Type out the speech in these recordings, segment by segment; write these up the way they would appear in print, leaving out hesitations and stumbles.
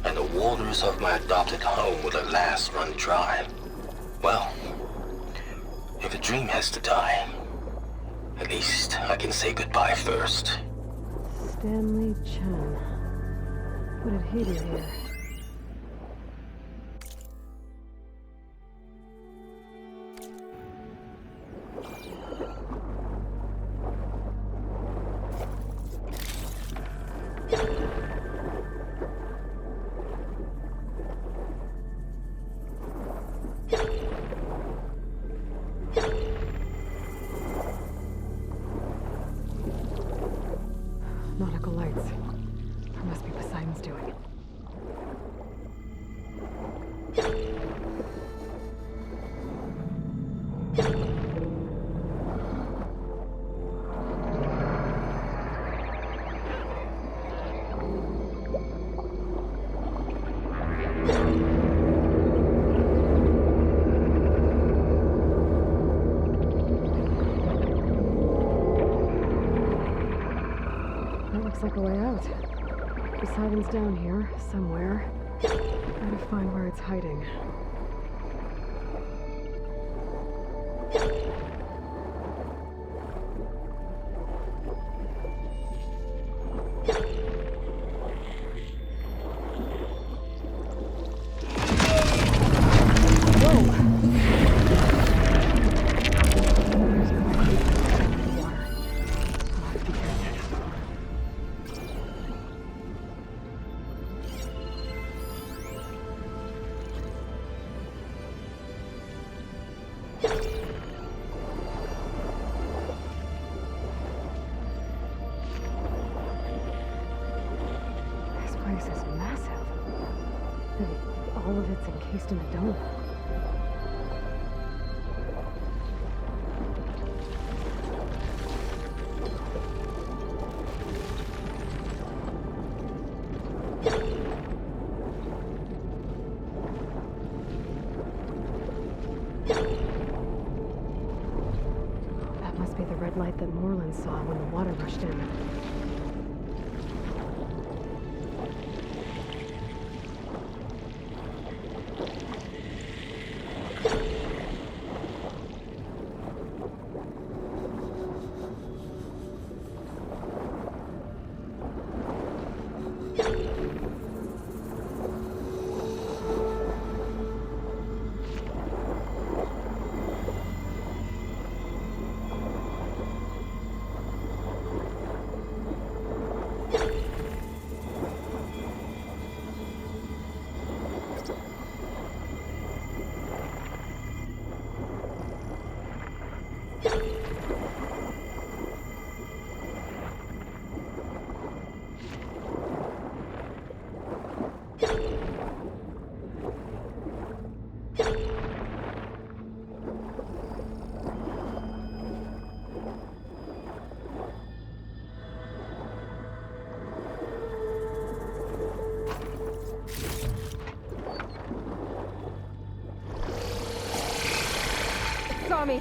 and the waters of my adopted home will at last run dry. Well, if a dream has to die, at least I can say goodbye first. Stanley Chen. What did he do here? Nautical lights. It must be Poseidon's doing. That looks like a way out. Poseidon's down here, somewhere. Gotta find where it's hiding. This place is massive. And all of it's encased in a dome. That must be the red light that Moreland saw when the water rushed in. Saw me!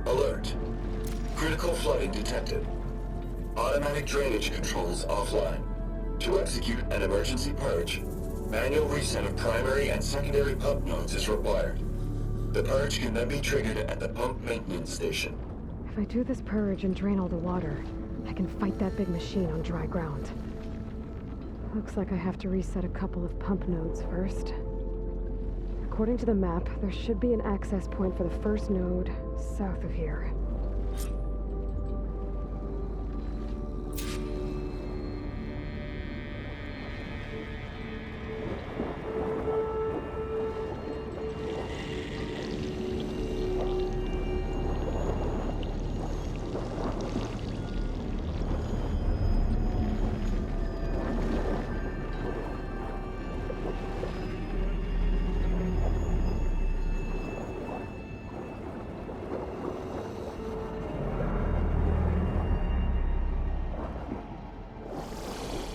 Alert. Critical flooding detected. Automatic drainage controls offline. To execute an emergency purge, manual reset of primary and secondary pump nodes is required. The purge can then be triggered at the pump maintenance station. If I do this purge and drain all the water, I can fight that big machine on dry ground. Looks like I have to reset a couple of pump nodes first. According to the map, there should be an access point for the first node south of here.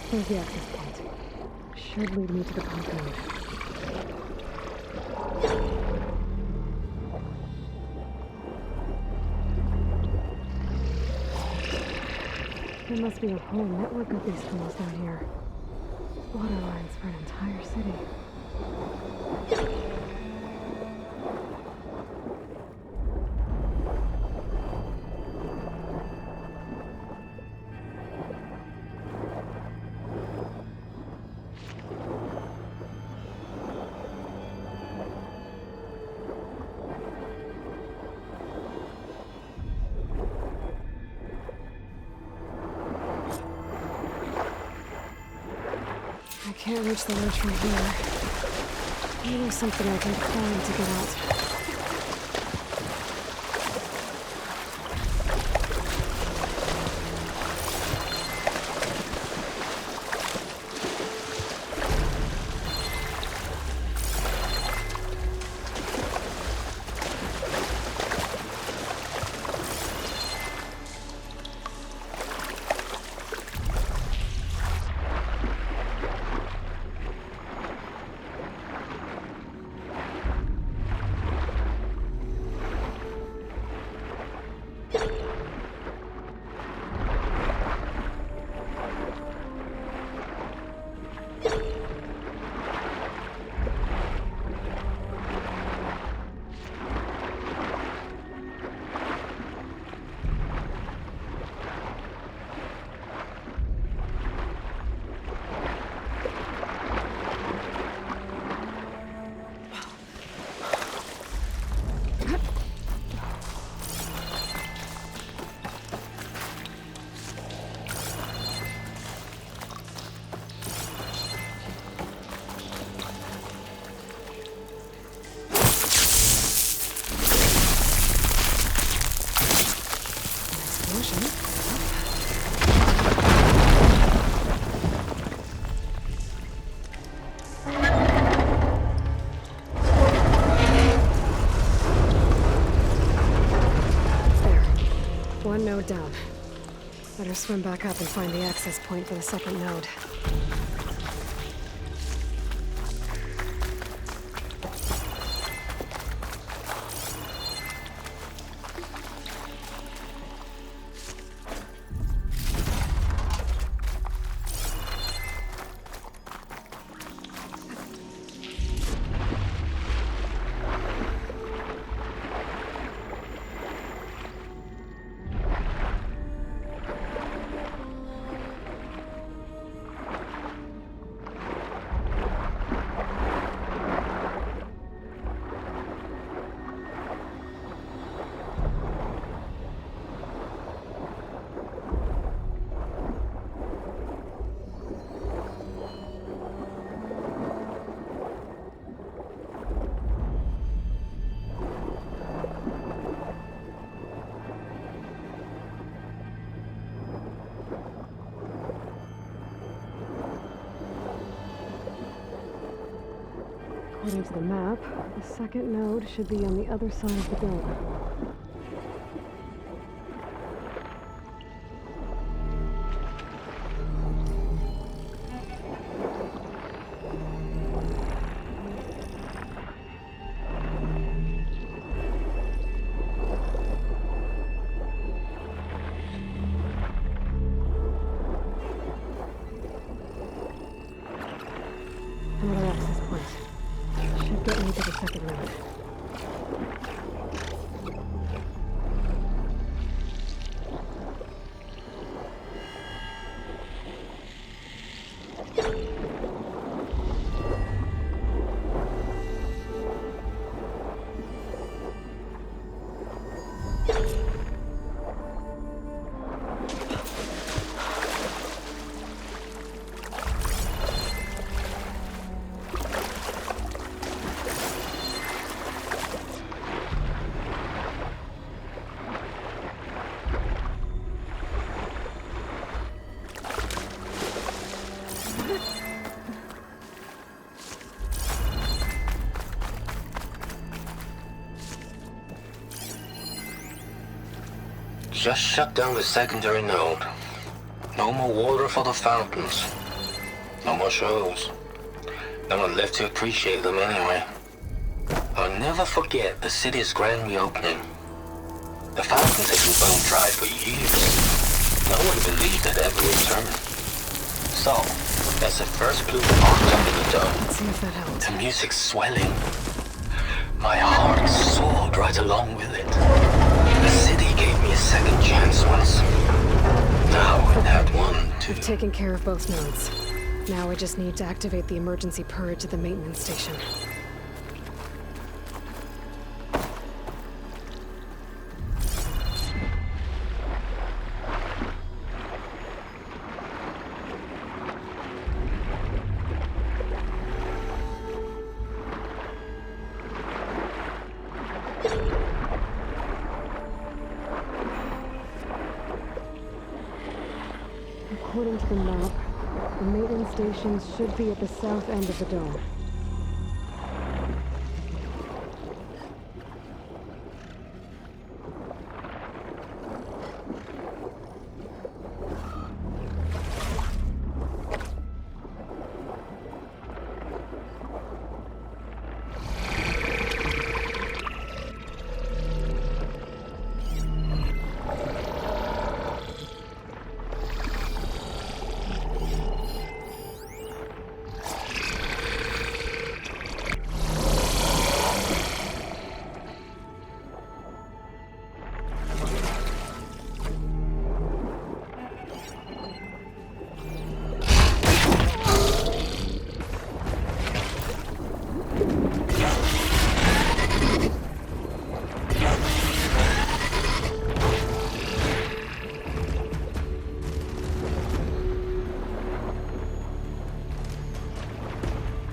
There's the access point. Should lead me to the pump node. There must be a whole network of these tunnels down here. Water lines for an entire city. I can't reach the ledge from here. Maybe there's something I can climb to get out. One node down. Better swim back up and find the access point for the second node. According to the map, the second node should be on the other side of the dome. Another access point. Should get me to the second node. Just shut down the secondary node. No more water for the fountains. No more shows. No one left to appreciate them anyway. I'll never forget the city's grand reopening. The fountains had been bone dry for years. No one believed they'd ever return. So, as the first blue popped up in the dome, Let's see if that helps. the music's swelling. My heart soared right along with it. The city gave me a second chance once. Now it had one, too. We've taken care of both nodes. Now I just need to activate the emergency purge at the maintenance station. According to the map, the maintenance stations should be at the south end of the dome.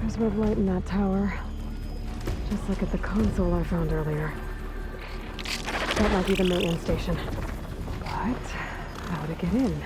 There's red light in that tower. Just like at the console I found earlier. That might be the maintenance station. But how to get in?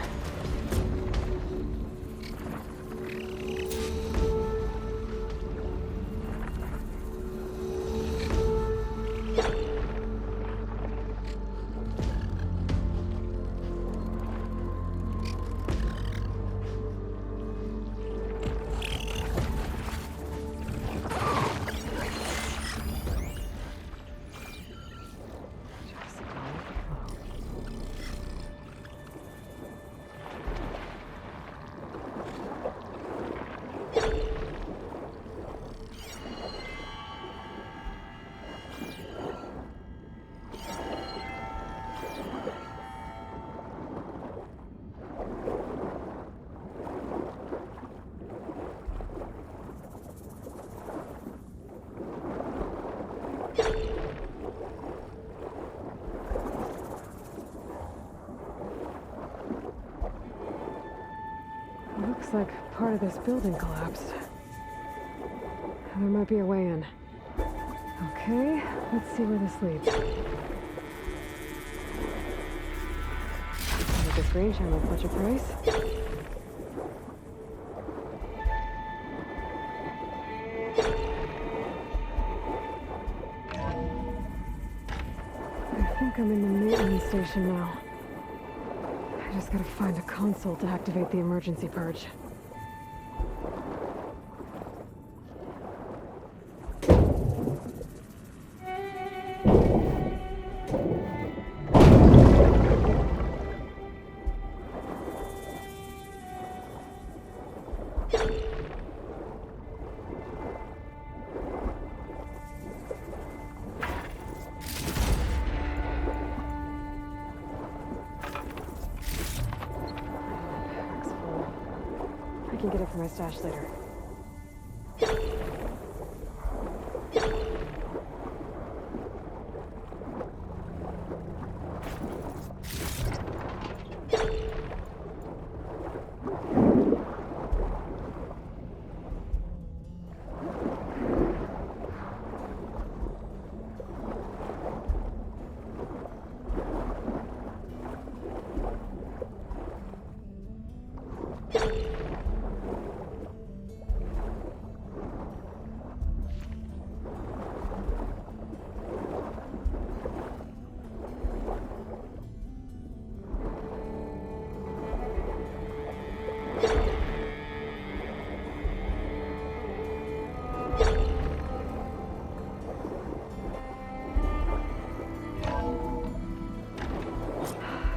Looks like part of this building collapsed. There might be a way in. Okay, let's see where this leads. With this range ammo, such a price. like I'm in the maintenance station now. I just gotta find a console to activate the emergency purge. Pack's full. I can get it for my stash later.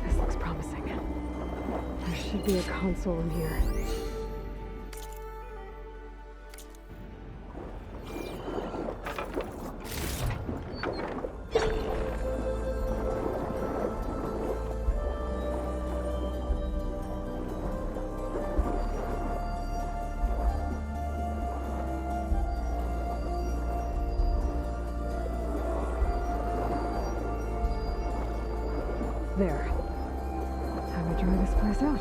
This looks promising. There should be a console in here. There. Time to try this place out.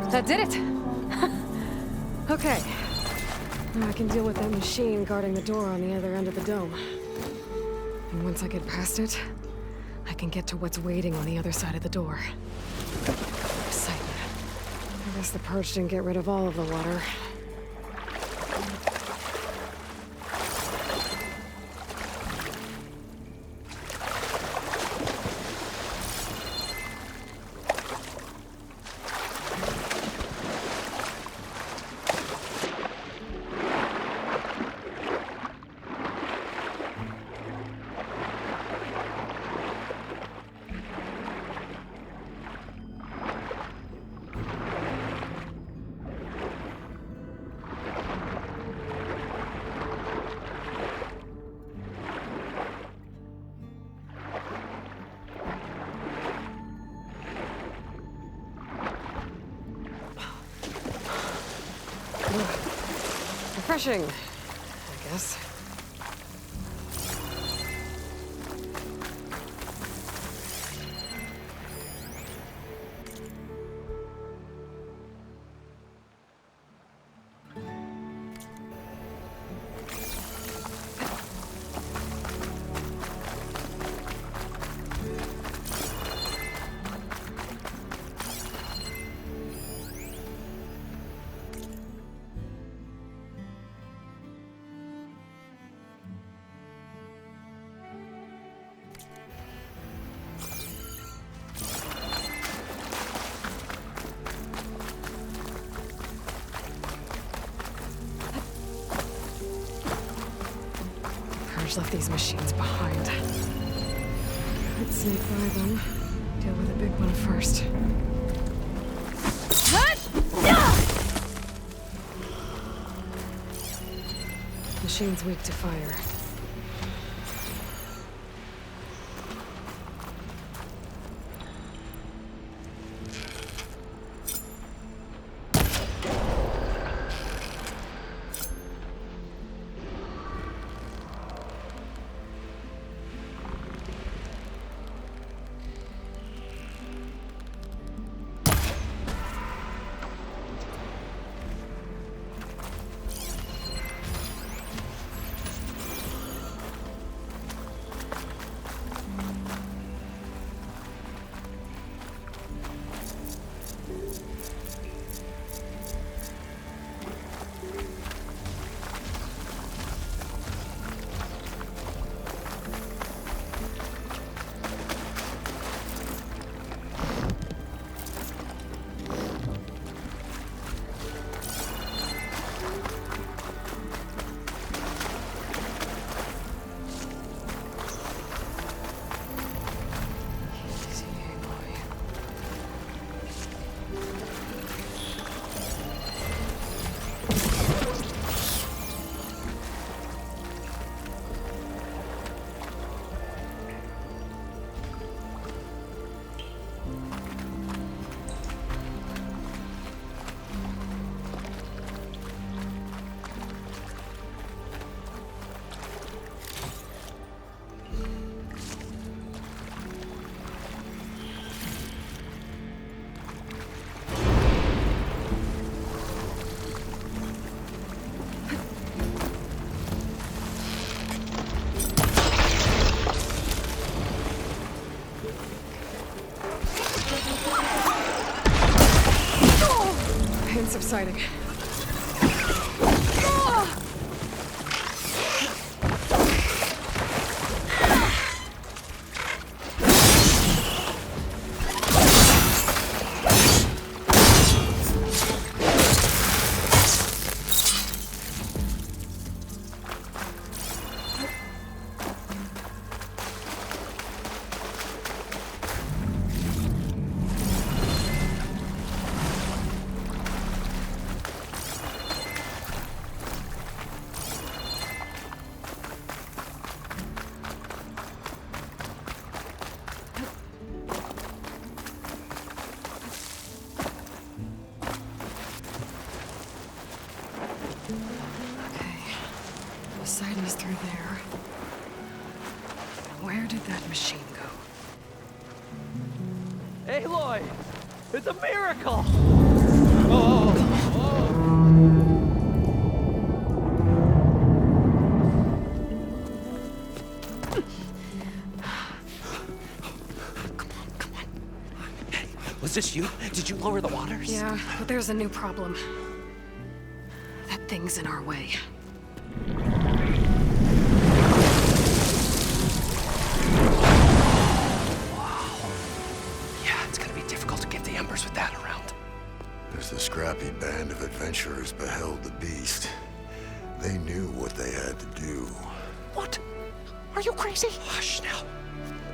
That did it! Okay. Now I can deal with that machine guarding the door on the other end of the dome. And once I get past it, I can get to what's waiting on the other side of the door. Excitement. I guess the purge didn't get rid of all of the water. Refreshing, I guess. Left these machines behind. Let's sneak by them. Deal with the big one first. Machine's weak to fire. sighting. Poseidon's through there. Where did that machine go? Aloy! It's a miracle! Was this you? Did you lower the waters? Yeah, but there's a new problem. That thing's in our way. With that around. As the scrappy band of adventurers beheld the beast, they knew what they had to do. What? Are you crazy? Hush now.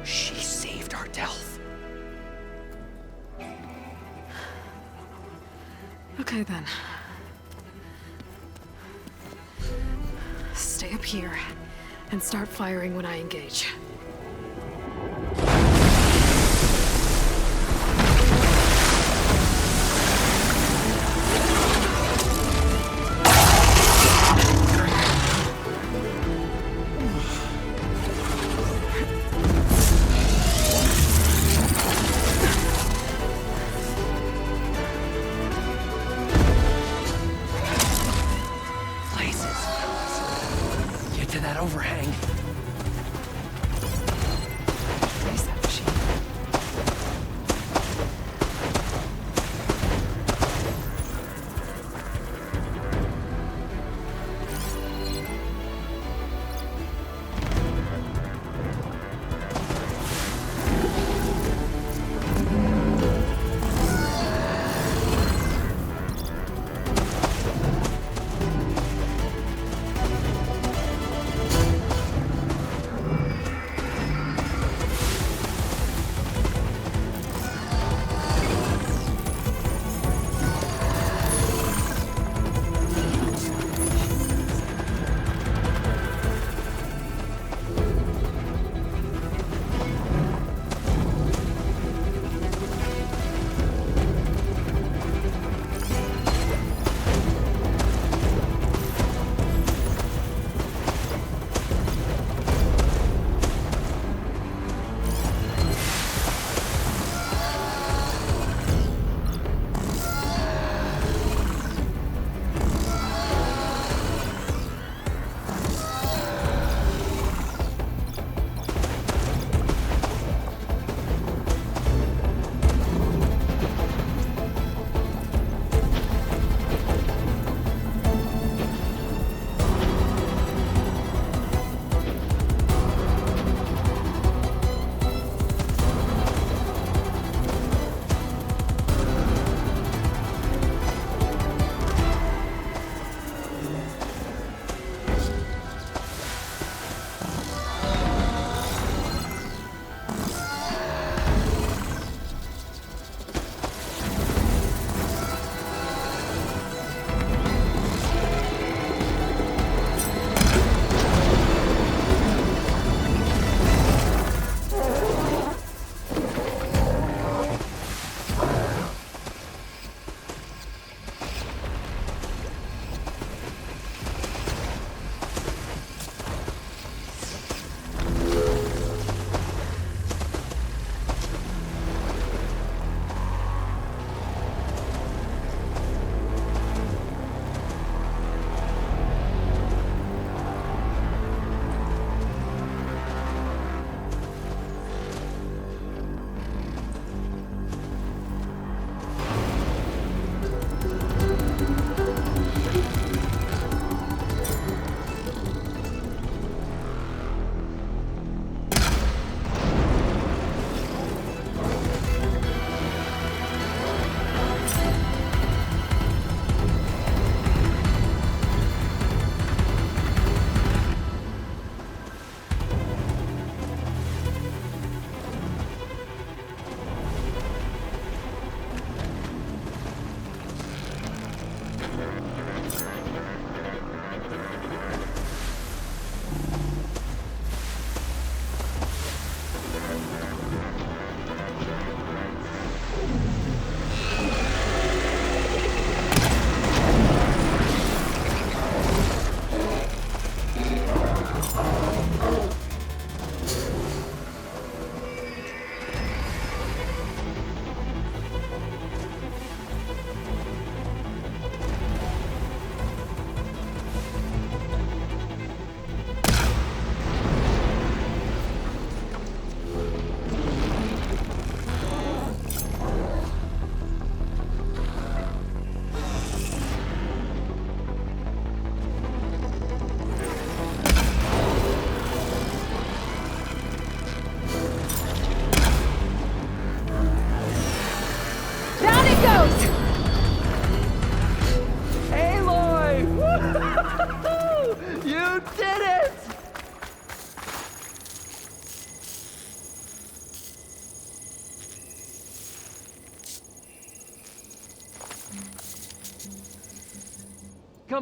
She saved our Delph. Okay then. Stay up here and start firing when I engage. To that overhang. Face that machine.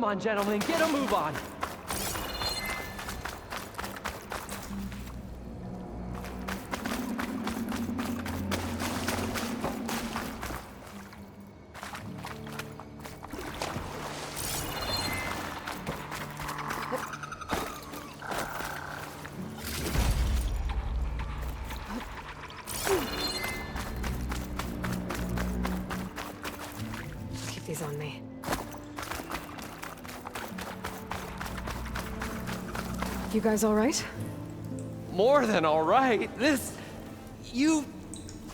Come on, gentlemen, get a move on. Keep these on me. You guys all right? More than all right.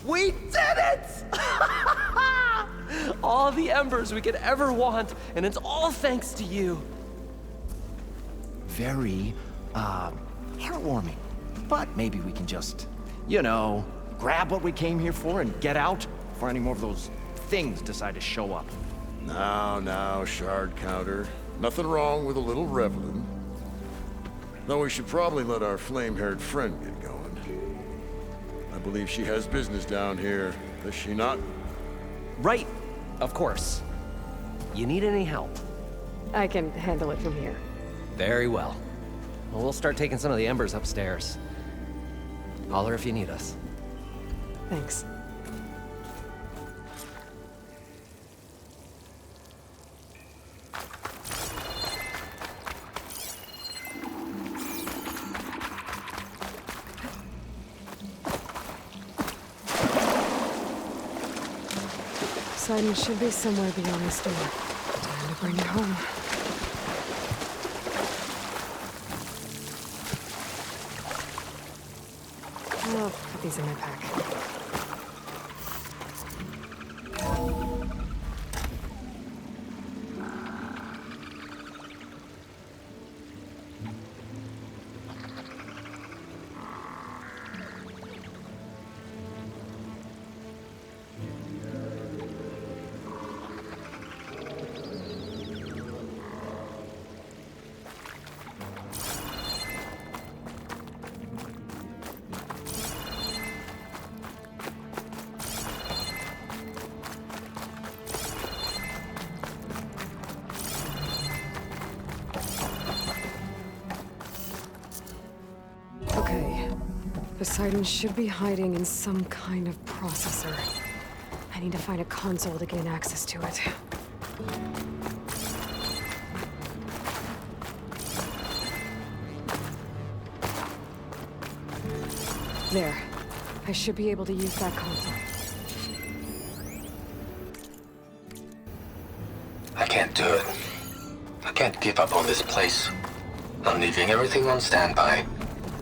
We did it! All the embers we could ever want, and it's all thanks to you. Very, heartwarming. But maybe we can just, grab what we came here for and get out before any more of those things decide to show up. Now, Shard Counter. Nothing wrong with a little reveling. Though we should probably let our flame-haired friend get going. I believe she has business down here, does she not? Right, of course. You need any help? I can handle it from here. Very well. Well, we'll start taking some of the embers upstairs. Holler if you need us. Thanks. Poseidon should be somewhere beyond this door. Time to bring it home. I'll put these in my pack. Okay. Poseidon should be hiding in some kind of processor. I need to find a console to gain access to it. There. I should be able to use that console. I can't do it. I can't give up on this place. I'm leaving everything on standby.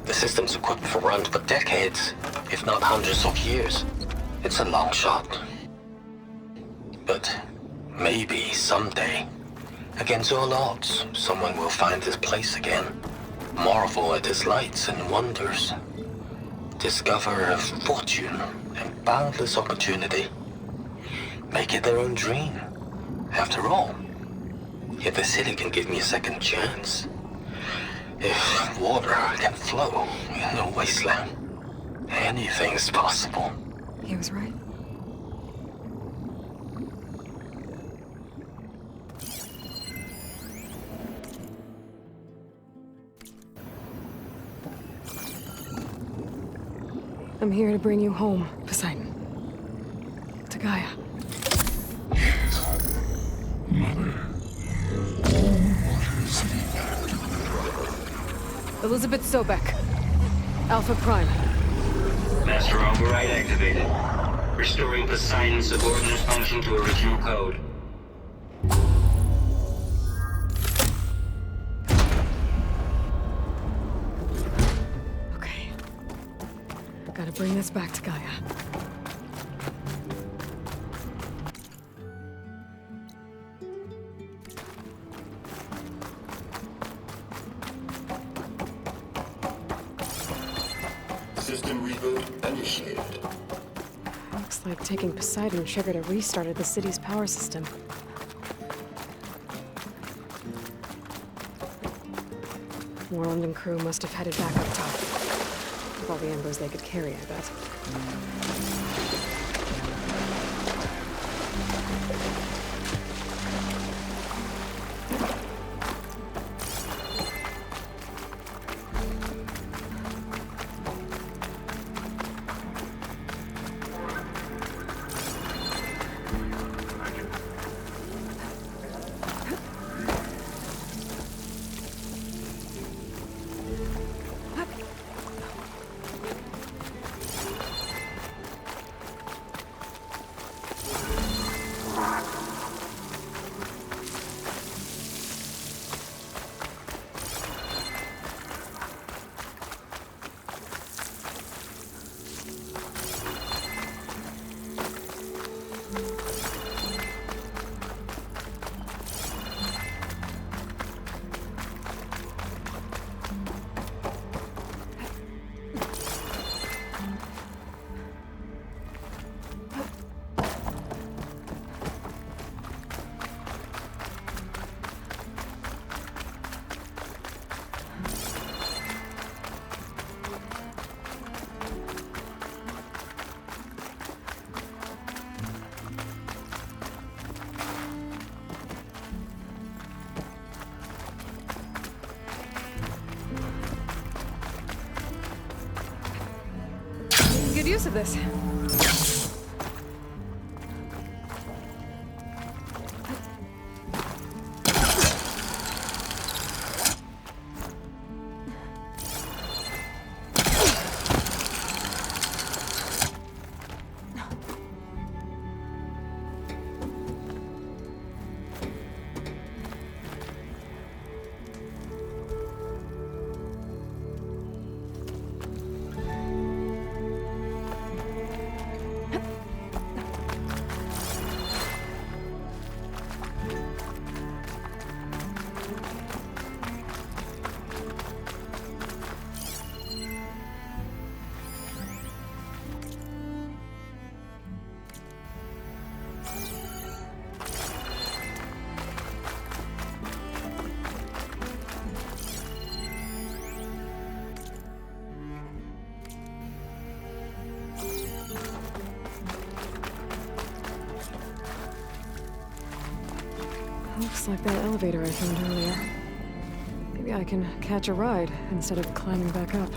The system's equipped for runs for decades, if not hundreds of years. It's a long shot. But maybe someday, against all odds, someone will find this place again. Marvel at its lights and wonders. Discover a fortune and boundless opportunity. Make it their own dream. After all, if the city can give me a second chance, if water can flow in a wasteland, anything's possible. He was right. I'm here to bring you home, Poseidon. To Gaia. Elizabeth Sobek. Alpha Prime. Master override activated. Restoring Poseidon's subordinate function to original code. Okay. Gotta bring this back to Gaia. System reboot initiated. Looks like taking Poseidon triggered a restart of the city's power system. Moreland and crew must have headed back up top. With all the embers they could carry, I bet. good use of this. Looks like that elevator I found earlier. Maybe I can catch a ride instead of climbing back up.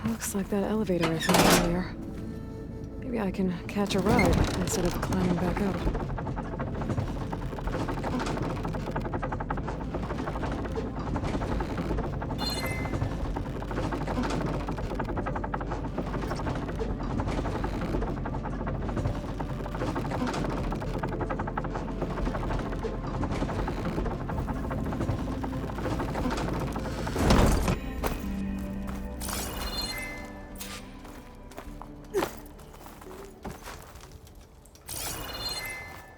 Looks like that elevator I found earlier. Maybe I can catch a ride instead of climbing back up.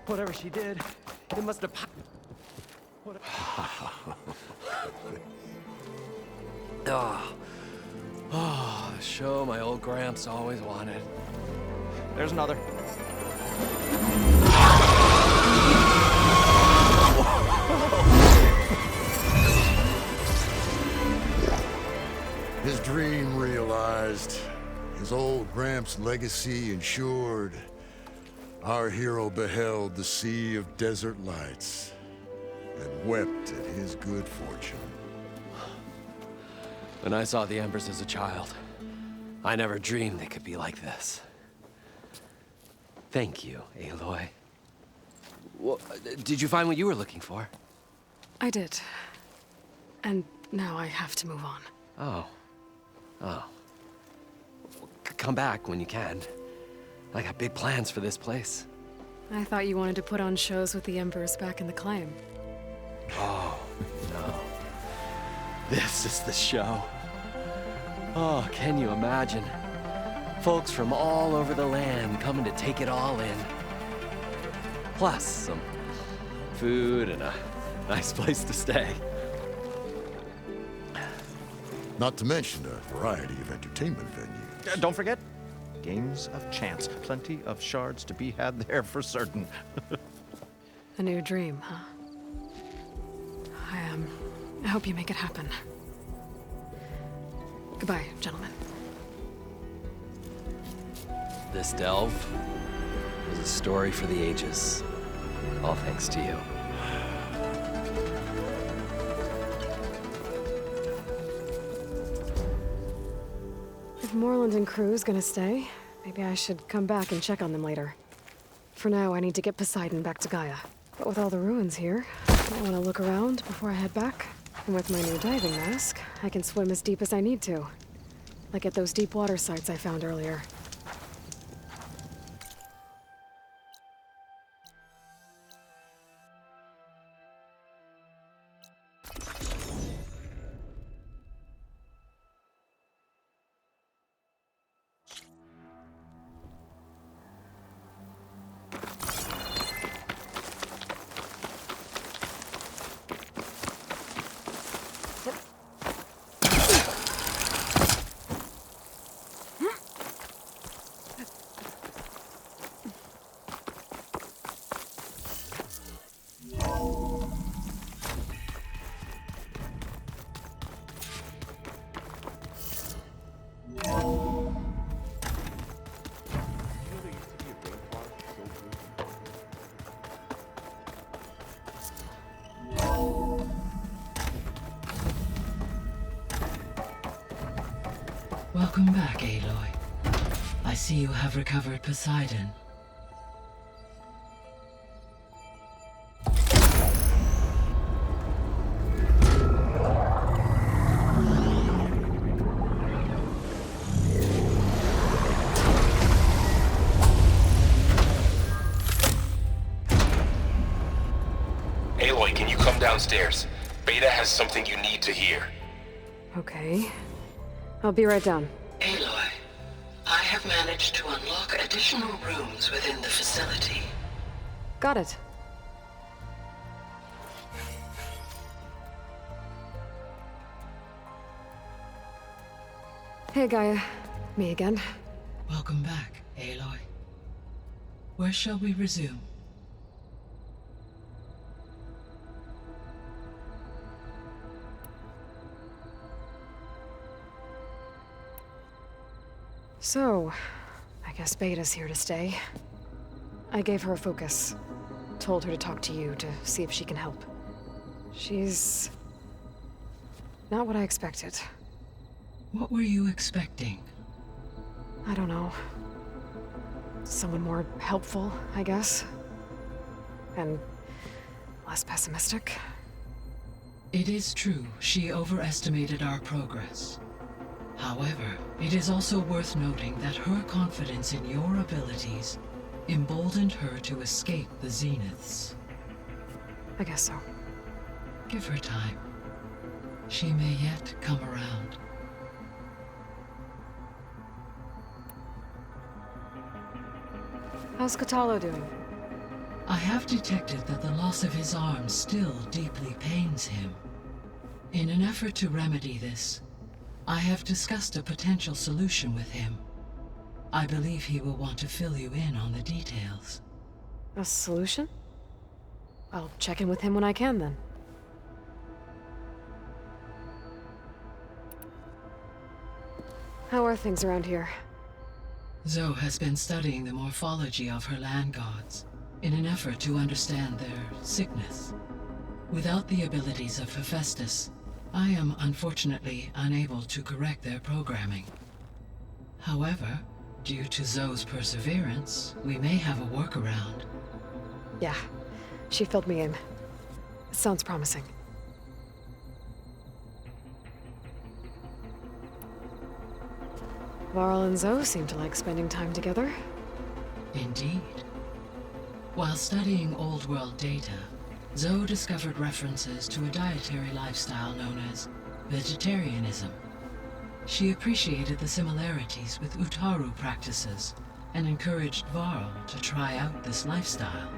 Whatever she did, it must have... Oh, show my old Gramps always wanted. There's another. His dream realized. His old Gramps' legacy ensured. Our hero beheld the sea of desert lights and wept at his good fortune. When I saw the Embers as a child, I never dreamed they could be like this. Thank you, Aloy. Well, did you find what you were looking for? I did. And now I have to move on. Oh. Come back when you can. I got big plans for this place. I thought you wanted to put on shows with the Embers back in the Claim. Oh, no. This is the show. Oh, can you imagine? Folks from all over the land coming to take it all in. Plus some food and a nice place to stay. Not to mention a variety of entertainment venues. Don't forget, games of chance. Plenty of shards to be had there for certain. A new dream, huh? I hope you make it happen. Goodbye, gentlemen. This delve is a story for the ages. All thanks to you. If Moreland and crew's gonna stay, maybe I should come back and check on them later. For now, I need to get Poseidon back to Gaia. But with all the ruins here, I want to look around before I head back. And with my new diving mask, I can swim as deep as I need to. Like at those deep water sites I found earlier. Welcome back, Aloy. I see you have recovered Poseidon. Aloy, can you come downstairs? Beta has something you need to hear. Okay. I'll be right down. Aloy, I have managed to unlock additional rooms within the facility. Got it. Hey, Gaia. Me again. Welcome back, Aloy. Where shall we resume? So, I guess Beta's here to stay. I gave her a focus. Told her to talk to you to see if she can help. She's not what I expected. What were you expecting? I don't know. Someone more helpful, I guess. And less pessimistic. It is true, she overestimated our progress. However, it is also worth noting that her confidence in your abilities emboldened her to escape the Zeniths. I guess so. Give her time. She may yet come around. How's Kotallo doing? I have detected that the loss of his arm still deeply pains him. In an effort to remedy this, I have discussed a potential solution with him. I believe he will want to fill you in on the details. A solution? I'll check in with him when I can, then. How are things around here? Zoe has been studying the morphology of her land gods in an effort to understand their sickness. Without the abilities of Hephaestus, I am unfortunately unable to correct their programming. However, due to Zoe's perseverance, we may have a workaround. Yeah, she filled me in. It sounds promising. Varl and Zoe seem to like spending time together. Indeed. While studying Old World data, Zoe discovered references to a dietary lifestyle known as vegetarianism. She appreciated the similarities with Utaru practices and encouraged Varl to try out this lifestyle.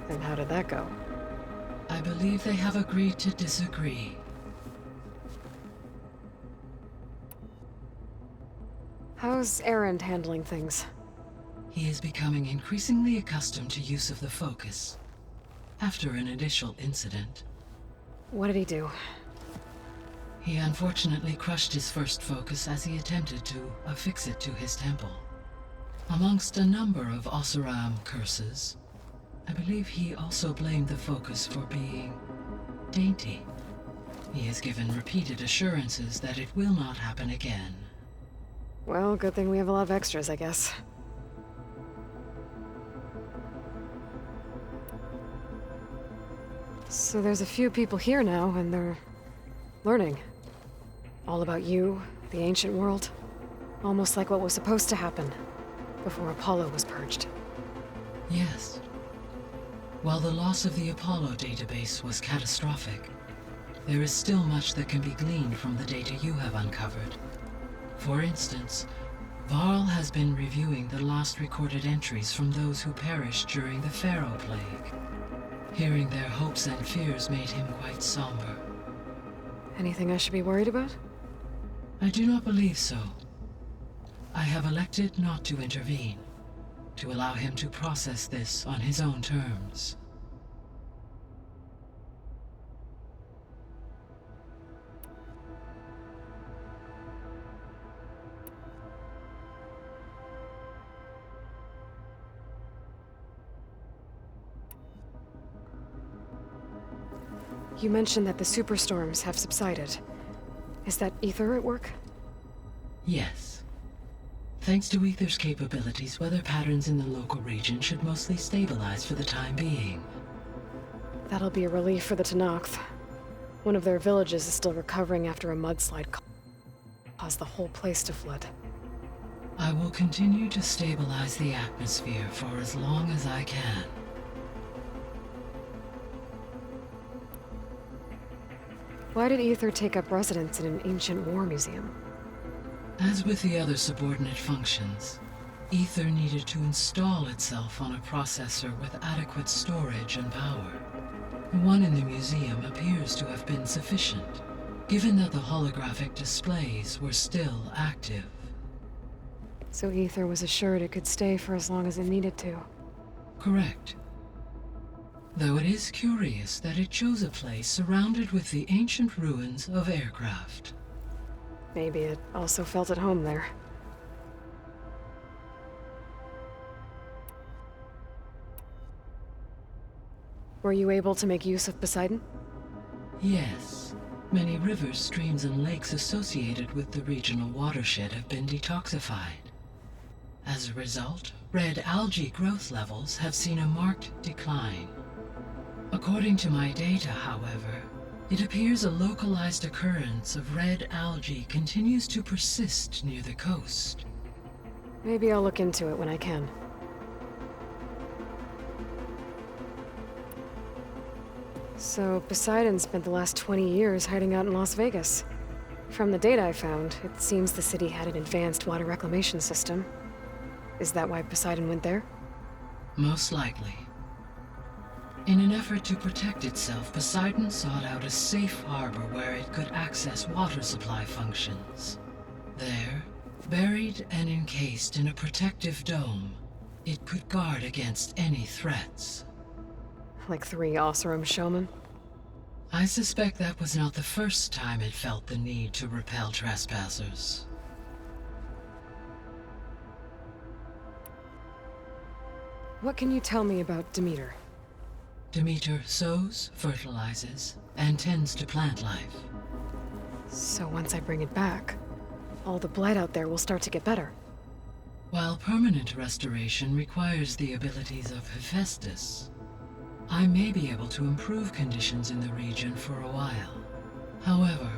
And how did that go? I believe they have agreed to disagree. How's Erend handling things? He is becoming increasingly accustomed to use of the focus. After an initial incident, What did he do? he unfortunately crushed his first focus as he attempted to affix it to his temple. Amongst a number of Oseram curses, I believe he also blamed the focus for being dainty. He has given repeated assurances that it will not happen again. Well, good thing we have a lot of extras, I guess. So there's a few people here now, and they're learning. All about you, the ancient world. Almost like what was supposed to happen before Apollo was purged. Yes. While the loss of the Apollo database was catastrophic, there is still much that can be gleaned from the data you have uncovered. For instance, Varl has been reviewing the last recorded entries from those who perished during the Pharaoh Plague. Hearing their hopes and fears made him quite somber. Anything I should be worried about? I do not believe so. I have elected not to intervene, to allow him to process this on his own terms. You mentioned that the superstorms have subsided. Is that ether at work? Yes. Thanks to Aether's capabilities, weather patterns in the local region should mostly stabilize for the time being. That'll be a relief for the Tenakth. One of their villages is still recovering after a mudslide caused the whole place to flood. I will continue to stabilize the atmosphere for as long as I can. Why did Aether take up residence in an ancient war museum? As with the other subordinate functions, Aether needed to install itself on a processor with adequate storage and power. One in the museum appears to have been sufficient, given that the holographic displays were still active. So Aether was assured it could stay for as long as it needed to. Correct. Though it is curious that it chose a place surrounded with the ancient ruins of aircraft. Maybe it also felt at home there. Were you able to make use of Poseidon? Yes. Many rivers, streams, and lakes associated with the regional watershed have been detoxified. As a result, red algae growth levels have seen a marked decline. According to my data, however, it appears a localized occurrence of red algae continues to persist near the coast. Maybe I'll look into it when I can. So Poseidon spent the last 20 years hiding out in Las Vegas. From the data I found, it seems the city had an advanced water reclamation system. Is that why Poseidon went there? Most likely. In an effort to protect itself, Poseidon sought out a safe harbor where it could access water supply functions. There, buried and encased in a protective dome, it could guard against any threats. Like 3 Oseram showmen? I suspect that was not the first time it felt the need to repel trespassers. What can you tell me about Demeter? Demeter sows, fertilizes, and tends to plant life. So once I bring it back, all the blight out there will start to get better. While permanent restoration requires the abilities of Hephaestus, I may be able to improve conditions in the region for a while. However,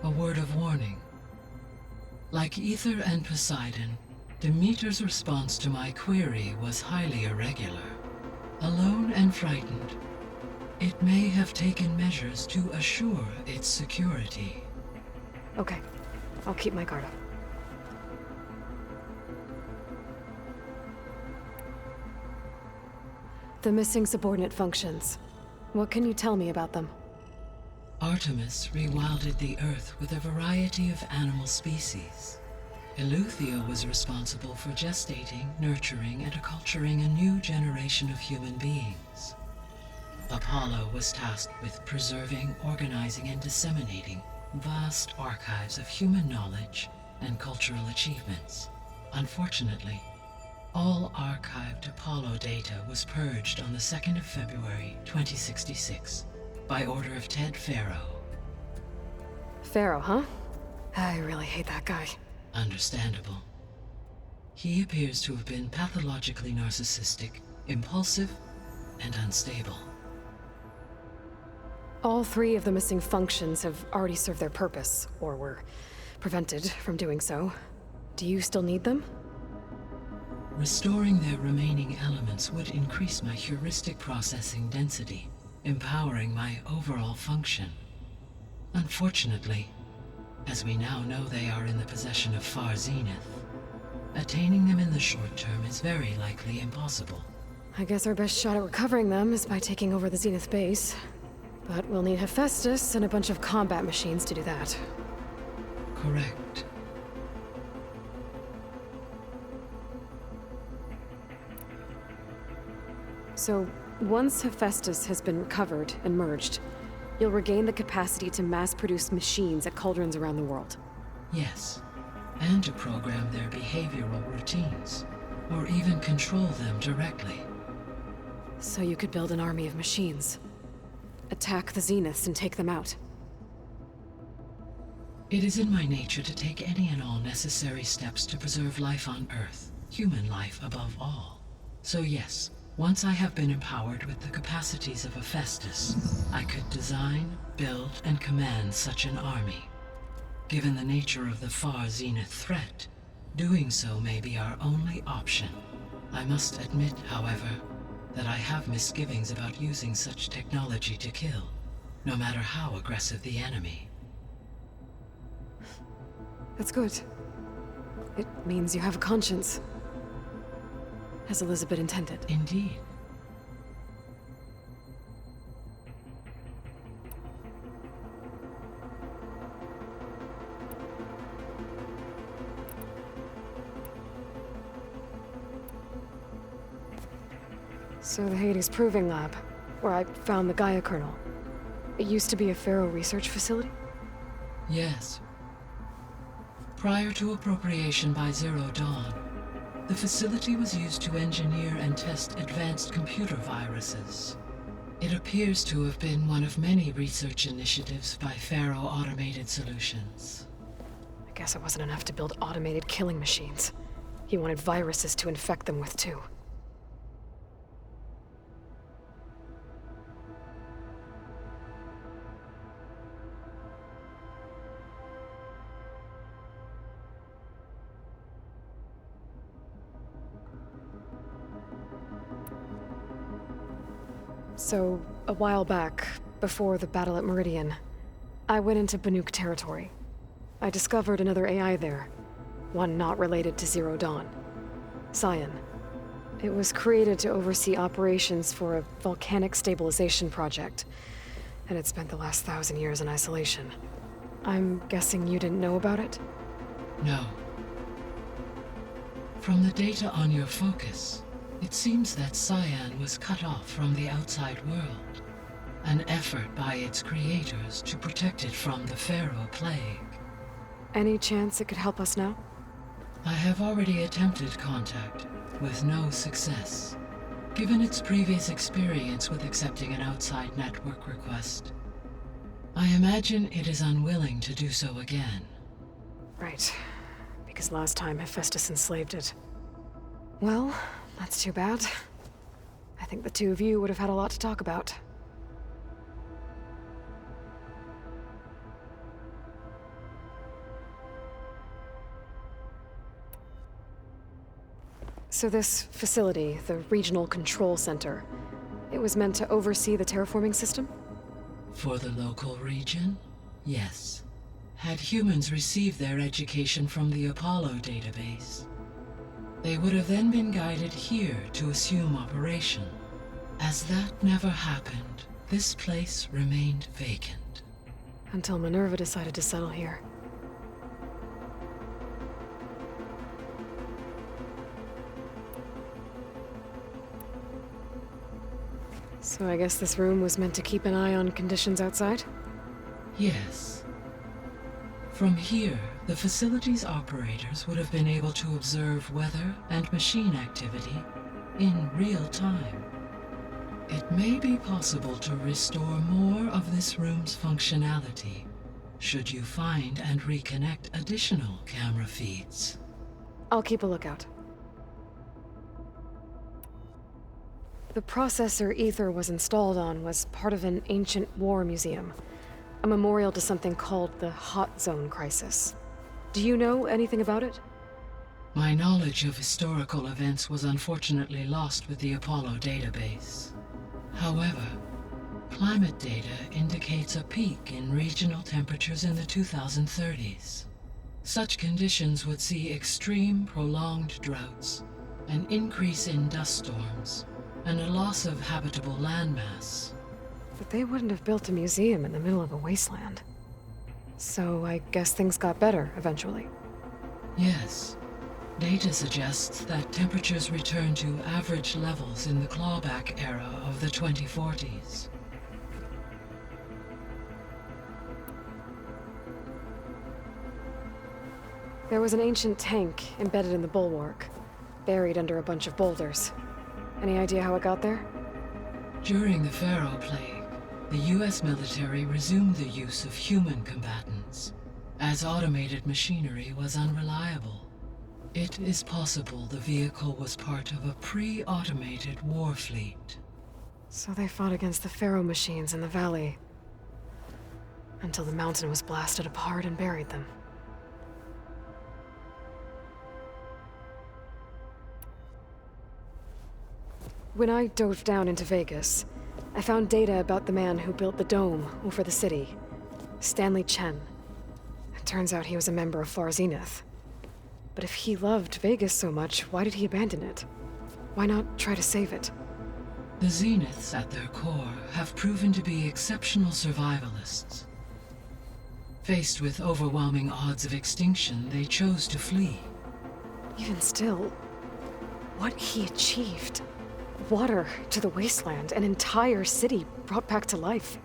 a word of warning. Like Aether and Poseidon, Demeter's response to my query was highly irregular. Alone and frightened, it may have taken measures to assure its security. Okay, I'll keep my guard up. The missing subordinate functions. What can you tell me about them? Artemis rewilded the Earth with a variety of animal species. Eleuthia was responsible for gestating, nurturing, and acculturating a new generation of human beings. Apollo was tasked with preserving, organizing, and disseminating vast archives of human knowledge and cultural achievements. Unfortunately, all archived Apollo data was purged on the 2nd of February, 2066, by order of Ted Faro. Pharaoh, huh? I really hate that guy. Understandable. He appears to have been pathologically narcissistic, impulsive, and unstable. All 3 of the missing functions have already served their purpose, or were prevented from doing so. Do you still need them? Restoring their remaining elements would increase my heuristic processing density, empowering my overall function. Unfortunately, as we now know they are in the possession of Far Zenith, attaining them in the short term is very likely impossible. I guess our best shot at recovering them is by taking over the Zenith base. But we'll need Hephaestus and a bunch of combat machines to do that. Correct. So, once Hephaestus has been recovered and merged, you'll regain the capacity to mass-produce machines at cauldrons around the world. Yes, and to program their behavioral routines, or even control them directly. So you could build an army of machines. Attack the Zeniths and take them out. It is in my nature to take any and all necessary steps to preserve life on Earth, human life above all. So yes, once I have been empowered with the capacities of Hephaestus, I could design, build, and command such an army. Given the nature of the far zenith threat, doing so may be our only option. I must admit, however, that I have misgivings about using such technology to kill, no matter how aggressive the enemy. That's good. It means you have a conscience. As Elizabeth intended. Indeed. So the Hades Proving Lab, where I found the Gaia kernel. It used to be a Pharaoh research facility? Yes. Prior to appropriation by Zero Dawn, the facility was used to engineer and test advanced computer viruses. It appears to have been one of many research initiatives by Pharaoh Automated Solutions. I guess it wasn't enough to build automated killing machines. He wanted viruses to infect them with too. So, a while back, before the battle at Meridian, I went into Banuk territory. I discovered another AI there, one not related to Zero Dawn. Cyan. It was created to oversee operations for a volcanic stabilization project, and it spent the last 1,000 years in isolation. I'm guessing you didn't know about it? No. From the data on your focus, it seems that Cyan was cut off from the outside world, an effort by its creators to protect it from the Pharaoh Plague. Any chance it could help us now? I have already attempted contact, with no success. Given its previous experience with accepting an outside network request, I imagine it is unwilling to do so again. Right. Because last time Hephaestus enslaved it. Well, that's too bad. I think the two of you would have had a lot to talk about. So this facility, the Regional Control Center, it was meant to oversee the terraforming system? For the local region, yes. Had humans received their education from the Apollo database, they would have then been guided here to assume operation. As that never happened, this place remained vacant. Until Minerva decided to settle here. So I guess this room was meant to keep an eye on conditions outside? Yes. From here, the facility's operators would have been able to observe weather and machine activity in real time. It may be possible to restore more of this room's functionality, should you find and reconnect additional camera feeds. I'll keep a lookout. The processor Ether was installed on was part of an ancient war museum, a memorial to something called the Hot Zone Crisis. Do you know anything about it? My knowledge of historical events was unfortunately lost with the Apollo database. However, climate data indicates a peak in regional temperatures in the 2030s. Such conditions would see extreme, prolonged droughts, an increase in dust storms, and a loss of habitable landmass. But they wouldn't have built a museum in the middle of a wasteland. So I guess things got better eventually. Yes. Data suggests that temperatures returned to average levels in the clawback era of the 2040s. There was an ancient tank embedded in the bulwark, buried under a bunch of boulders. Any idea how it got there? During the Pharaoh Plague, the US military resumed the use of human combatants. as automated machinery was unreliable. It is possible the vehicle was part of a pre-automated war fleet. So they fought against the Pharaoh machines in the valley, until the mountain was blasted apart and buried them. When I dove down into Vegas, I found data about the man who built the dome over the city, Stanley Chen. It turns out he was a member of Far Zenith. But if he loved Vegas so much, why did he abandon it? Why not try to save it? The Zeniths, at their core, have proven to be exceptional survivalists. Faced with overwhelming odds of extinction, they chose to flee. Even still, what he achieved. Water to the wasteland, an entire city brought back to life.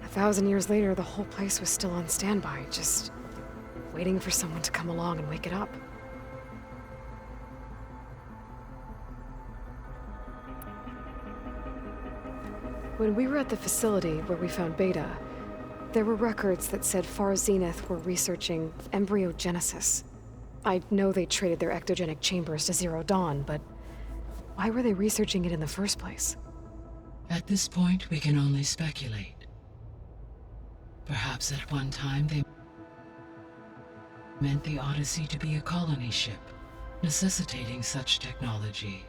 1,000 years later, the whole place was still on standby, just waiting for someone to come along and wake it up. When we were at the facility where we found Beta, there were records that said Far Zenith were researching embryogenesis. I know they traded their ectogenic chambers to Zero Dawn, but why were they researching it in the first place? At this point, we can only speculate. Perhaps at one time they meant the Odyssey to be a colony ship, necessitating such technology.